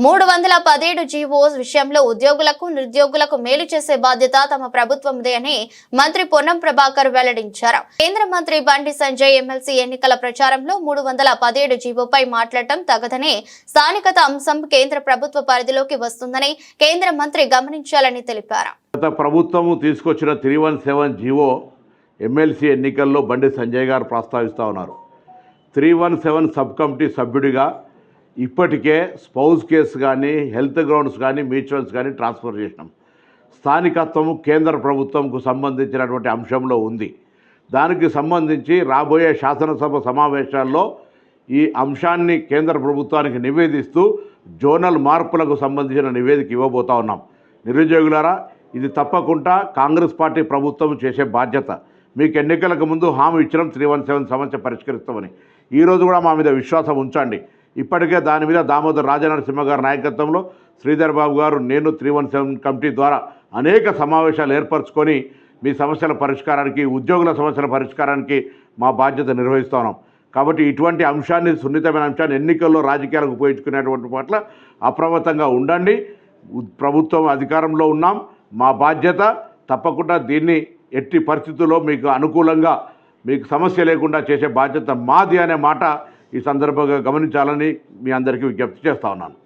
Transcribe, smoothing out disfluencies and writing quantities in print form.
317 GO విషయంలో ఉద్యోగులకు నిరుద్యోగులకు మేలు చేసే బాధ్యత తమ ప్రభుత్వందే అని మంత్రి పొన్నం ప్రభాకర్ వెల్లడించారు. కేంద్ర మంత్రి బండి సంజయ్ ఎమ్మెల్సీ ఎన్నికల ప్రచారంలో 317 జీవోపై మాట్లాడటం తగదని, స్థానికత అంశం కేంద్ర ప్రభుత్వ పరిధిలోకి వస్తుందని కేంద్ర మంత్రి గమనించాలని తెలిపారు. గత ప్రభుత్వము తీసుకొచ్చిన 317 జీవో ఎమ్మెల్సీ ఎన్నికల్లో బండి సంజయ్ గారు ప్రస్తావిస్తూ ఉన్నారు. 317 సబ్ కమిటీ సభ్యుడిగా ఇప్పటికే స్పౌస్ కేసు కానీ, హెల్త్ గ్రౌండ్స్ కానీ, మ్యూచువల్స్ కానీ ట్రాన్స్ఫర్ చేసినాం. స్థానికత్వము కేంద్ర ప్రభుత్వంకు సంబంధించినటువంటి అంశంలో ఉంది. దానికి సంబంధించి రాబోయే శాసనసభ సమావేశాల్లో ఈ అంశాన్ని కేంద్ర ప్రభుత్వానికి నివేదిస్తూ జోనల్ మార్పులకు సంబంధించిన నివేదిక ఇవ్వబోతా ఉన్నాం. నిరుద్యోగులారా, ఇది తప్పకుండా కాంగ్రెస్ పార్టీ ప్రభుత్వం చేసే బాధ్యత. మీకు ఎన్నికలకు ముందు హామీ ఇచ్చినాం 317 సమస్య పరిష్కరిస్తామని. ఈరోజు కూడా మా మీద విశ్వాసం ఉంచండి. ఇప్పటికే దాని మీద దామోదర్ రాజనరసింహ గారి నాయకత్వంలో శ్రీధర్ బాబు గారు, నేను 317 కమిటీ ద్వారా అనేక సమావేశాలు ఏర్పరచుకొని మీ సమస్యల పరిష్కారానికి, ఉద్యోగుల సమస్యల పరిష్కారానికి మా బాధ్యత నిర్వహిస్తూ ఉన్నాం. కాబట్టి ఇటువంటి అంశాన్ని, సున్నితమైన అంశాన్ని ఎన్నికల్లో రాజకీయాలకు ఉపయోగించుకునేటువంటి పట్ల అప్రమత్తంగా ఉండండి. ప్రభుత్వం అధికారంలో ఉన్నాం, మా బాధ్యత తప్పకుండా దీన్ని ఎట్టి పరిస్థితుల్లో మీకు అనుకూలంగా, మీకు సమస్య లేకుండా చేసే బాధ్యత మాది అనే మాట ఈ సందర్భంగా గమనించాలని మీ అందరికీ విజ్ఞప్తి చేస్తా ఉన్నాను.